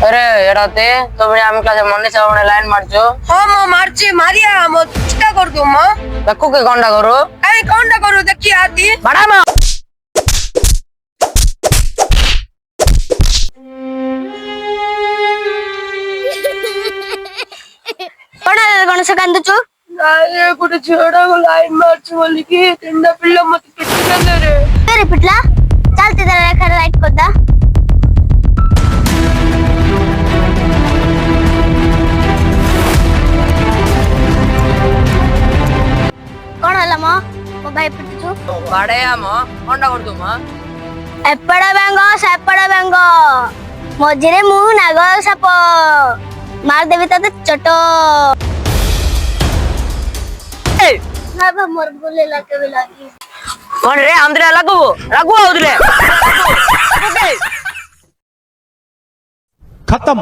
अरे एडाते तो बड़े आम क्लास मन्ने सब लाइन मारछो हां मो मारची मारिया मो चिता कर दू मो देखो के कोंडा करू काई कोंडा करू देखी आती बड़ा मो कौन से कांदुचु नारे गुड छोड़ा को लाइन मारची बोली की तिंदा पिल्ला मत कितने रे तेरे पिटला चलते तेरा खर राइट कोदा कौन हला मो भाई पिटुचु बड़े मो कोंडा करदु मो सेपड़ बेंगो मझिरे मु नाग साप मार देवी तते चटो ए ना बा मोर बोले लाके लागी कोन रे आमद्रे लागू आउद्रे खत्म।